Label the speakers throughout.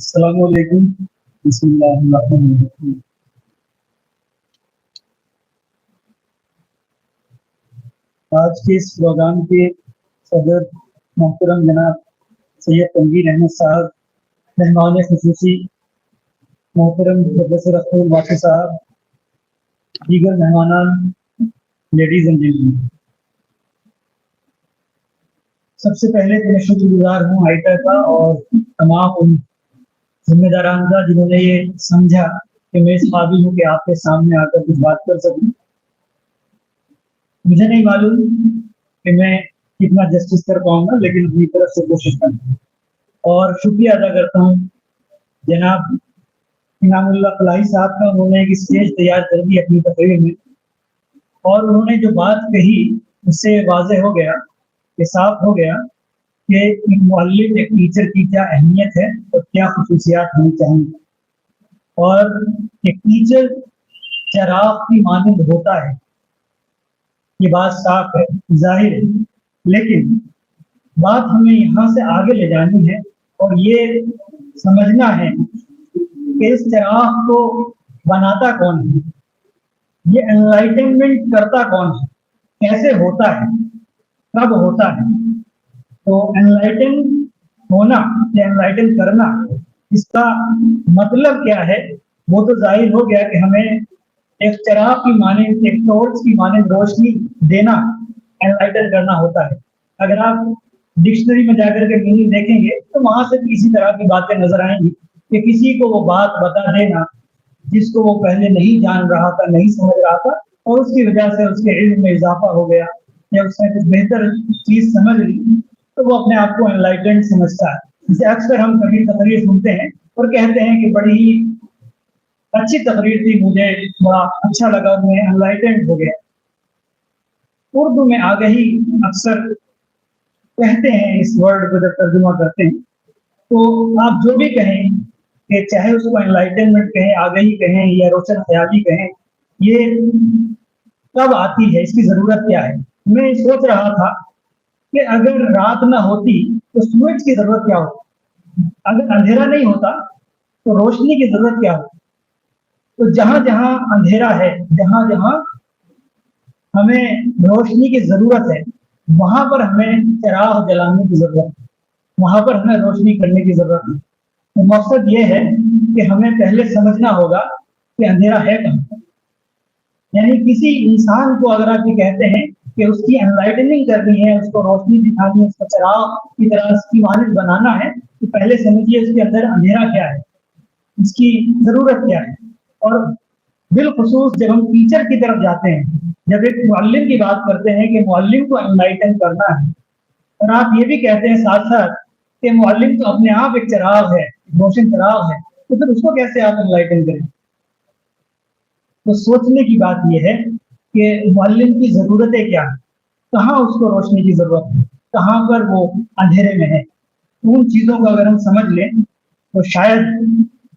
Speaker 1: السلام علیکم. بسم اللہ الرحمن الرحیم. آج کے اس پروگرام کے صدر محترم جناب سید تنویر احمد صاحب، مہمان خصوصی محترم پروفیسر اختر واقع صاحب، دیگر مہمانان، لیڈیز اینڈ جینٹلمین، سب سے پہلے تو میں شکر گزار ہوں آئیٹا کا اور تمام ان ذمہ داران کا جنہوں نے یہ سمجھا کہ میں اس قابل ہوں کہ آپ کے سامنے آ کر کچھ بات کر سکوں. مجھے نہیں معلوم کہ میں کتنا جسٹس کر پاؤں گا، لیکن اپنی طرف سے کوشش کروں گا. اور شکریہ ادا کرتا ہوں جناب انعام اللہ فلاحی صاحب کا. انہوں نے ایک اسٹیج تیار کر دی اپنی تقریر میں، اور انہوں نے جو بات کہی اس سے واضح ہو گیا کہ صاف ہو گیا کہ ایک معلم، ایک ٹیچر کی کیا اہمیت ہے اور کیا خصوصیات ہونی چاہیے. اور ایک ٹیچر چراغ کی مانند ہوتا ہے، یہ بات صاف ہے، ظاہر ہے، لیکن بات ہمیں یہاں سے آگے لے جانی ہے اور یہ سمجھنا ہے کہ اس چراغ کو بناتا کون ہے، یہ انلائٹنمنٹ کرتا کون ہے، کیسے ہوتا ہے، کب ہوتا ہے. تو انلائٹن ہونا یا انلائٹن کرنا، اس کا مطلب کیا ہے؟ وہ تو ظاہر ہو گیا کہ ہمیں ایک چراغ کی مانند، ایک ٹارچ کی مانند روشنی دینا انلائٹن کرنا ہوتا ہے. اگر آپ ڈکشنری میں جا کر کے میننگ دیکھیں گے تو وہاں سے بھی اسی طرح کی باتیں نظر آئیں گی کہ کسی کو وہ بات بتا دینا جس کو وہ پہلے نہیں جان رہا تھا، نہیں سمجھ رہا تھا، اور اس کی وجہ سے اس کے علم میں اضافہ ہو گیا یا اس نے کچھ بہتر چیز سمجھ لی تو وہ اپنے آپ کو انلائٹنڈ سمجھتا ہے. جسے اکثر ہم کبھی تقریر سنتے ہیں اور کہتے ہیں کہ بڑی ہی اچھی تقریر تھی، مجھے بڑا اچھا لگا، میں انلائٹنڈ ہو گیا. اردو میں آگہی اکثر کہتے ہیں، اس ورڈ کو جب ترجمہ کرتے ہیں تو آپ جو بھی کہیں کہ چاہے اس کو انلائٹنمنٹ کہیں، آگہی کہیں یا روشن خیالی کہیں، یہ کب آتی ہے، اس کی ضرورت کیا ہے. میں سوچ رہا تھا کہ اگر رات نہ ہوتی تو سورج کی ضرورت کیا ہوتی، اگر اندھیرا نہیں ہوتا تو روشنی کی ضرورت کیا ہوتی. تو جہاں جہاں اندھیرا ہے، جہاں جہاں ہمیں روشنی کی ضرورت ہے، وہاں پر ہمیں چراغ جلانے کی ضرورت ہے، وہاں پر ہمیں روشنی کرنے کی ضرورت ہے. تو مقصد یہ ہے کہ ہمیں پہلے سمجھنا ہوگا کہ اندھیرا ہے کہاں. یعنی کسی انسان کو اگر آپ یہ کہتے ہیں کہ اس کی انلائٹننگ کرنی ہے، اس کو روشنی دکھانی ہے، اس کو چراغ کی طرح اس کی مانند بنانا ہے، تو پہلے سمجھیے اس کے اندر اندھیرا کیا ہے، اس کی ضرورت کیا ہے. اور بالخصوص جب ہم ٹیچر کی طرف جاتے ہیں، جب ایک معلم کی بات کرتے ہیں کہ معلم کو انلائٹن کرنا ہے، اور آپ یہ بھی کہتے ہیں ساتھ ساتھ کہ معلم تو اپنے آپ ایک چراغ ہے، روشن چراغ ہے، تو پھر اس کو کیسے آپ انلائٹن کریں؟ تو سوچنے کی بات یہ ہے کہ معلم کی ضرورتیں کیا ہیں، کہاں اس کو روشنی کی ضرورت ہے، کہاں پر وہ اندھیرے میں ہے. ان چیزوں کو اگر ہم سمجھ لیں تو شاید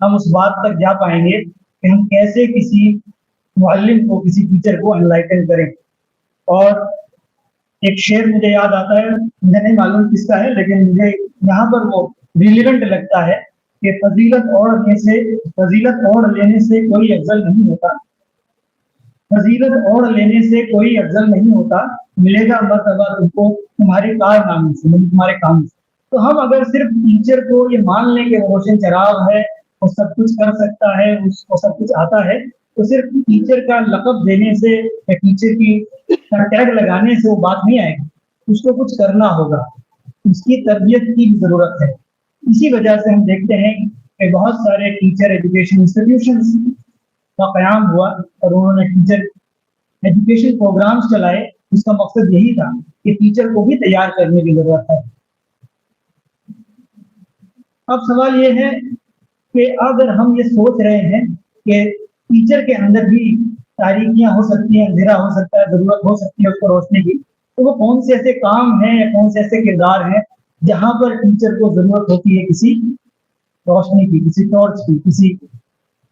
Speaker 1: ہم اس بات تک جا پائیں گے کہ ہم کیسے کسی معلم کو، کسی ٹیچر کو انلائٹن کریں. اور ایک شعر مجھے یاد آتا ہے، مجھے نہیں معلوم کس کا ہے، لیکن مجھے یہاں پر وہ ریلیونٹ لگتا ہے کہ فضیلت اوڑھ لینے سے کوئی افضل نہیں ہوتا، فضیلت اوڑھ لینے سے کوئی افضل نہیں ہوتا، ملے گا مرتبہ تم کو تمہارے کارنامے سے، تمہارے کام سے. تو ہم اگر صرف ٹیچر کو یہ مان لیں کہ وہ روشن چراغ ہے، وہ سب کچھ کر سکتا ہے، اس کو سب کچھ آتا ہے، تو صرف ٹیچر کا لقب دینے سے یا ٹیچر کی ٹیگ لگانے سے وہ بات نہیں آئے گی. اس کو کچھ کرنا ہوگا، اس کی تربیت کی ضرورت ہے. اسی وجہ سے ہم دیکھتے ہیں کہ بہت سارے ٹیچر ایجوکیشن انسٹیٹیوشنز کا قیام ہوا اور انہوں نے ٹیچر ایجوکیشن پروگرامز چلائے. اس کا مقصد یہی تھا کہ ٹیچر کو بھی تیار کرنے کی ضرورت ہے. اب سوال یہ ہے کہ اگر ہم یہ سوچ رہے ہیں کہ ٹیچر کے اندر بھی تاریکیاں ہو سکتی ہیں، اندھیرا ہو سکتا ہے، ضرورت ہو سکتی ہے اس کو روشنی کی، تو وہ کون سے ایسے کام ہیں یا کون سے ایسے کردار ہیں جہاں پر ٹیچر کو ضرورت ہوتی ہے کسی روشنی کی، کسی ٹارچ کی، کسی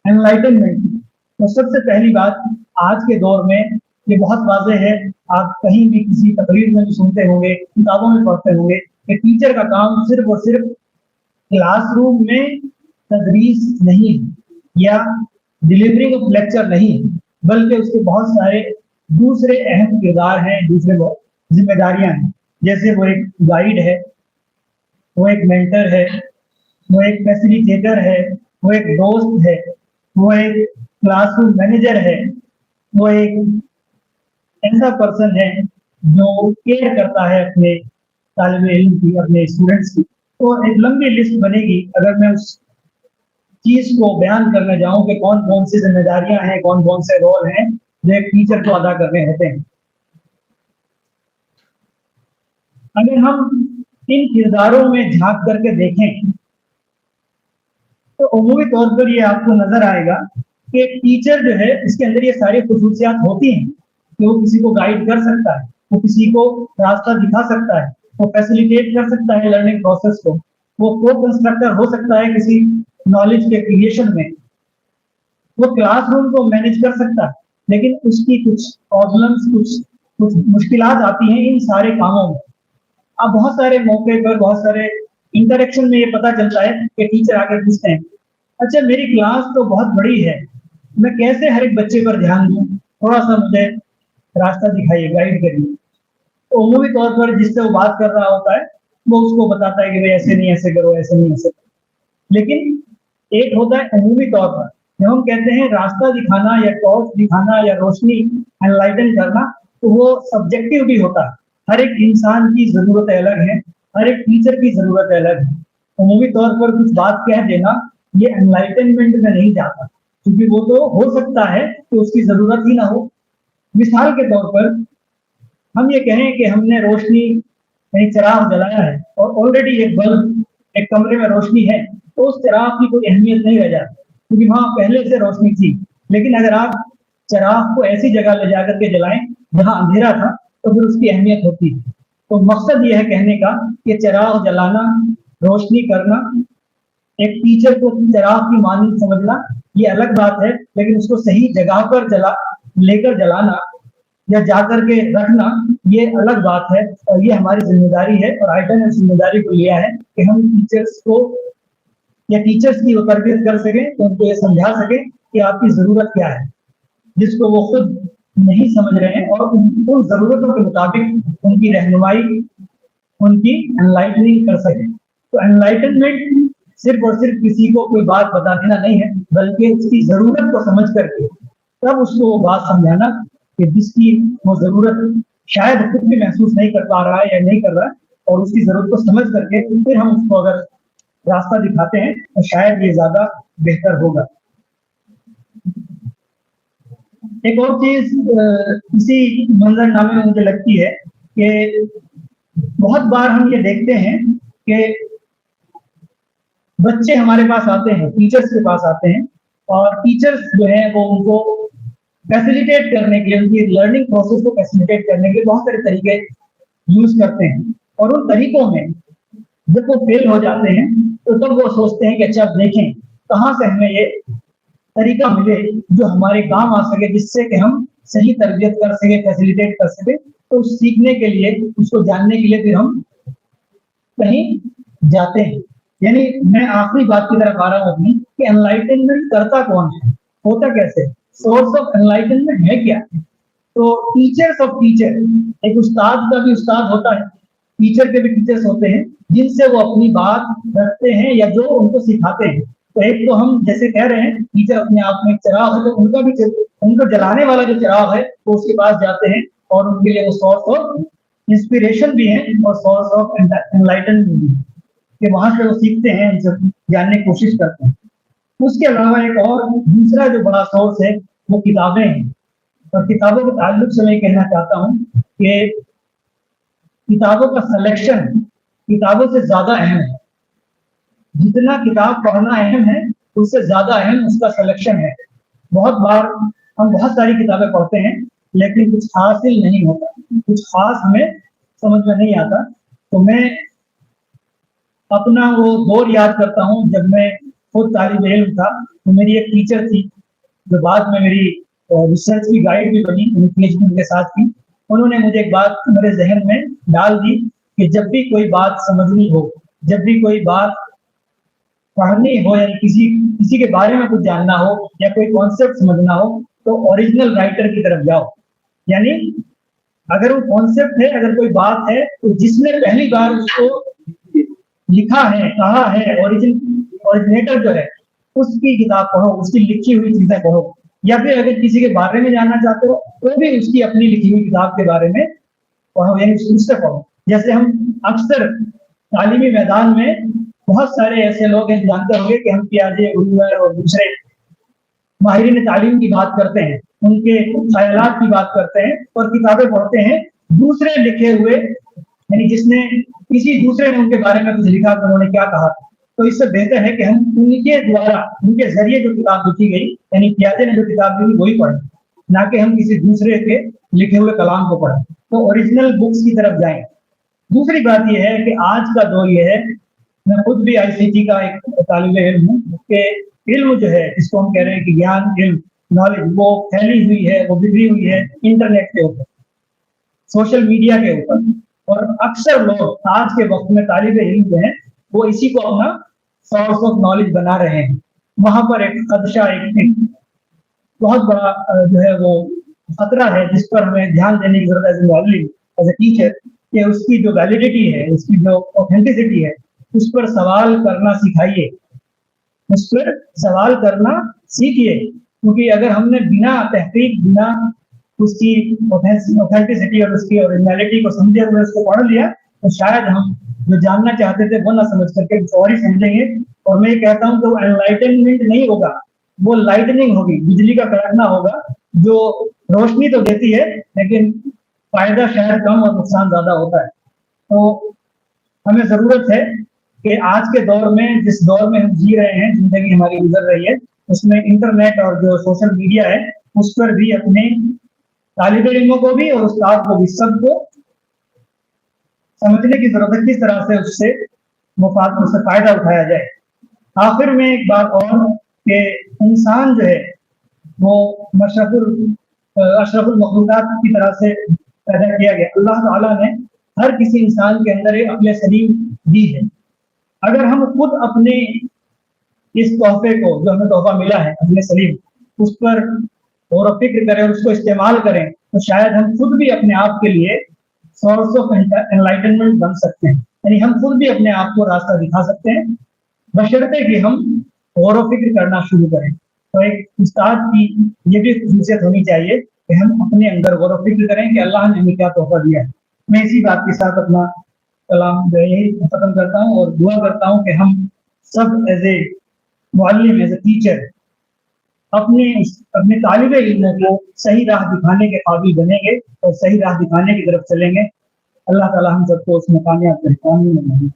Speaker 1: انلائٹنمنٹ کی. تو سب سے پہلی بات آج کے دور میں یہ بہت واضح ہے، آپ کہیں بھی کسی تقریر میں بھی سنتے ہوں گے، کتابوں میں پڑھتے ہوں گے کہ ٹیچر کا کام صرف اور صرف کلاس روم میں तदरीस नहीं या डिलीवरिंग ऑफ लेक्चर नहीं, बल्कि उसके बहुत सारे दूसरे अहम किरदार हैं, दूसरे जिम्मेदारियां हैं। जैसे वो एक गाइड है, वो एक मेंटर है, वो एक फैसिलिटेटर है, वो एक दोस्त है, वो एक क्लासरूम मैनेजर है, वो एक ऐसा पर्सन है जो केयर करता है अपने तालिब इल्म की, अपने स्टूडेंट्स की। तो एक लंबी लिस्ट बनेगी अगर मैं उस चीज को बयान करने जाऊं कि कौन कौन सी जिम्मेदारियां हैं, कौन कौन से रोल हैं जो एक टीचर को अदा करने होते हैं। अगर हम इन किरदारों में झांक करके देखें तो उमूमी तौर पर ये आपको नजर आएगा कि टीचर जो है इसके अंदर ये सारी खुसूसियात होती हैं कि वो किसी को गाइड कर सकता है, वो किसी को रास्ता दिखा सकता है, वो फैसिलिटेट कर सकता है लर्निंग प्रोसेस को, वो को कंस्ट्रक्टर हो सकता है किसी नॉलेज के क्रिएशन में, वो क्लासरूम को मैनेज कर सकता है। लेकिन उसकी कुछ प्रॉब्लम्स, कुछ मुश्किलात आती हैं इन सारे कामों में। अब बहुत सारे मौके पर, बहुत सारे इंटरेक्शन में ये पता चलता है कि टीचर आके पूछते हैं, अच्छा मेरी क्लास तो बहुत बड़ी है, मैं कैसे हर एक बच्चे पर ध्यान दूं, थोड़ा सा मुझे रास्ता दिखाइए, गाइड करिए। तो उमूमी तौर पर जिससे वो बात कर रहा होता है वो उसको बताता है कि भाई ऐसे नहीं ऐसे करो, ऐसे नहीं ऐसे करो। लेकिन एक होता है अमूमी तौर पर, जब हम कहते हैं रास्ता दिखाना या टॉर्च दिखाना या रोशनी एनलाइटन करना, तो वो सब्जेक्टिव भी होता है। हर एक इंसान की जरूरत अलग है, हर एक टीचर की जरूरत अलग है। अमूमी तौर पर कुछ बात कह देना ये एनलाइटनमेंट में नहीं जाता, क्योंकि वो तो हो सकता है कि उसकी जरूरत ही ना हो। मिसाल के तौर पर हम ये कहें कि हमने रोशनी यानी चिराग जलाया है और ऑलरेडी एक बल्ब एक कमरे में रोशनी है, तो उस चिराग की कोई अहमियत नहीं रह जाती, क्योंकि वहां पहले से रोशनी थी। लेकिन अगर आप चिराग को ऐसी जगह ले जाकर के जलाएं जहां अंधेरा था, तो फिर उसकी अहमियत होती है। तो मकसद यह है कहने का कि चिराग जलाना, रोशनी करना, एक टीचर को चिराग की मानी समझना ये अलग बात है, लेकिन उसको सही जगह पर लेकर जलाना या जाकर के रखना ये अलग बात है। और ये हमारी जिम्मेदारी है, और आइटन ने जिम्मेदारी को लिया है कि हम टीचर्स को या टीचर्स की वो तरबियत कर सकें, तो उनको ये समझा सकें कि आपकी जरूरत क्या है, जिसको वो खुद नहीं समझ रहे हैं, और उन जरूरतों के मुताबिक उनकी रहनुमाई, उनकी एनलाइटनिंग कर सकें। तो एनलाइटनमेंट सिर्फ और सिर्फ किसी को कोई बात बता देना नहीं है, बल्कि उसकी जरूरत को समझ करके तब उसको वो बात समझाना कि जिसकी वो जरूरत शायद खुद भी महसूस नहीं कर पा रहा है या नहीं कर रहा है, और उसकी जरूरत को समझ करके फिर हम उसको अगर रास्ता दिखाते हैं तो शायद ये ज्यादा बेहतर होगा। एक और चीज इसी मंजरनामे में मुझे लगती है कि बहुत बार हम ये देखते हैं कि बच्चे हमारे पास आते हैं, टीचर्स के पास आते हैं, और टीचर्स जो है वो उनको फैसिलिटेट करने के लिए, उनकी लर्निंग प्रोसेस को फैसिलिटेट करने के लिए बहुत सारे तरीके यूज करते हैं। और उन तरीकों में जब वो फेल हो जाते हैं तो तब वो सोचते हैं कि अच्छा देखें कहाँ से हमें ये तरीका मिले जो हमारे काम आ सके, जिससे कि हम सही तरबियत कर सके, फैसिलिटेट कर सके। तो उस सीखने के लिए, उसको जानने के लिए फिर हम कहीं जाते हैं। यानी मैं आखिरी बात की तरफ आ रहा हूँ अपनी कि एनलाइटनमेंट करता कौन है, होता कैसे, सोर्स ऑफ एनलाइटनमेंट है क्या। तो टीचर्स ऑफ टीचर, एक उस्ताद का भी उस्ताद होता है, टीचर के भी टीचर्स होते हैं जिनसे वो अपनी बात रखते हैं या जो उनको सिखाते हैं। तो एक तो हम जैसे कह रहे हैं टीचर अपने आप में एक चिराग है, तो उनका भी उनको जलाने वाला जो चिराग है वो उसके पास जाते हैं, और उनके लिए वो सोर्स ऑफ इंस्पिरेशन भी है और सोर्स ऑफ एनलाइटनमेंट भी है, कि वहां से वो सीखते हैं, उनसे जानने की कोशिश करते हैं। उसके अलावा एक और दूसरा जो बड़ा सोर्स है वो किताबें हैं। और किताबों के ताल्लुक से मैं कहना चाहता हूँ कि किताबों का सिलेक्शन किताबों से ज्यादा अहम है। जितना किताब पढ़ना अहम है, उससे ज्यादा अहम उसका सिलेक्शन है। बहुत बार हम बहुत सारी किताबें पढ़ते हैं लेकिन कुछ हासिल नहीं होता, कुछ खास हमें समझ में नहीं आता। तो मैं अपना वो दौर याद करता हूँ जब मैं खुद तालिब इल्म था। तो मेरी एक टीचर थी जो बाद में मेरी रिसर्च की गाइड भी बनी, पीएचडी के साथ थी। उन्होंने मुझे एक बात मेरे जहन में डाल दी कि जब भी कोई बात समझनी हो, जब भी कोई बात पढ़नी हो या किसी किसी के बारे में कुछ जानना हो या कोई कॉन्सेप्ट समझना हो तो ओरिजिनल राइटर की तरफ जाओ। यानी अगर वो कॉन्सेप्ट है, अगर कोई बात है तो जिसने पहली बार उसको लिखा है, कहा है, ओरिजिनेटर जो है उसकी किताब पढ़ो, उसकी लिखी हुई चीजें पढ़ो। या फिर अगर किसी के बारे में जानना चाहते हो तो भी उसकी अपनी लिखी हुई किताब के बारे में पढ़ो, यानी उससे पढ़ो। जैसे हम अक्सर तालीमी मैदान में बहुत सारे ऐसे लोग हैं, जानते होंगे कि हम पियाजे, उल्वर और दूसरे माहिरीन तालीम की बात करते हैं, उनके ख्यालात की बात करते हैं और किताबें पढ़ते हैं दूसरे लिखे हुए, यानी जिसने किसी दूसरे ने उनके बारे में कुछ लिखा तो उन्होंने क्या कहा। तो इससे बेहतर है कि हम उनके द्वारा, उनके जरिए जो किताब लिखी गई, यानी पियाजे ने जो किताब लिखी वही पढ़ें, ना कि हम किसी दूसरे के लिखे हुए कलाम को पढ़ें। तो ओरिजिनल बुक्स की तरफ जाएं। दूसरी बात यह है कि आज का दौर ये है, मैं खुद भी आईसीटी का एक तालिब इल्म हूँ, कि इल्म जो है जिसको हम कह रहे हैं कि ज्ञान, इल्म, नॉलेज, वो फैली हुई है, वो बिखरी हुई है इंटरनेट के ऊपर, सोशल मीडिया के ऊपर। और अक्सर लोग आज के वक्त में तालिब इल्म जो है वो इसी को अपना सोर्स ऑफ नॉलेज बना रहे हैं। वहां पर एक खदशा, एक बहुत बड़ा जो है वो खतरा है जिस पर हमें ध्यान देने की जरूरत है एज ए टीचर, कि उसकी जो वैलिडिटी है, उसकी जो ऑथेंटिसिटी है, उस पर सवाल करना सिखाइए, उस पर सवाल करना सीखिए। क्योंकि अगर हमने बिना तहकीक, बिना उसकी ऑथेंटिसिटी और उसकी ओरिजिनलिटी को समझे हुए उसको पढ़ लिया तो शायद हम जो जानना चाहते थे वो ना समझ करके और ही समझेंगे। और मैं कहता हूँ तो एनलाइटनमेंट नहीं होगा, वो लाइटनिंग होगी, बिजली का कड़कना होगा, जो रोशनी तो देती है लेकिन फायदा शायद कम और नुकसान ज्यादा होता है। तो हमें जरूरत है कि आज के दौर में, जिस दौर में हम जी रहे हैं, जिंदगी हमारी गुजर रही है, उसमें इंटरनेट और जो सोशल मीडिया है उस पर भी अपने तालिब इल्मों को भी और उस्ताद को भी, सबको समझने की जरूरत है किस तरह से उससे मुफाद, उससे फायदा उठाया जाए। आखिर में एक बात और, कि इंसान जो है वो अशरफुल मखलूकात की तरह से पैदा किया गया। अल्लाह ताला ने हर किसी इंसान के अंदर एक अक्ल सलीम दी है। अगर हम खुद अपने इस तोहफे को, जो हमें तोहफा मिला है अक्ल सलीम, उस पर गौर व फिक्र करें और उसको इस्तेमाल करें तो शायद हम खुद भी अपने आप के लिए सोर्स ऑफ एनलाइटनमेंट बन सकते हैं। यानी हम खुद भी अपने आप को रास्ता दिखा सकते हैं, बशर्ते कि हम गौर व फिक्र करना शुरू करें। तो एक उस्ताद की ये भी खसूसियत होनी चाहिए कि हम अपने अंदर गौर व फिक्र करें कि अल्लाह ने हमें क्या तोहफा दिया है। मैं इसी बात के साथ अपना कलाम जो है यही खत्म करता हूँ और दुआ करता हूँ कि हम सब एज ए मुअल्लिम, एज ए टीचर, अपने तालिब इल्मों को सही राह दिखाने के काबिल बनेंगे और सही राह दिखाने की तरफ चलेंगे। अल्लाह ताला हम सबको उसमें कामयाब करे। आमीन।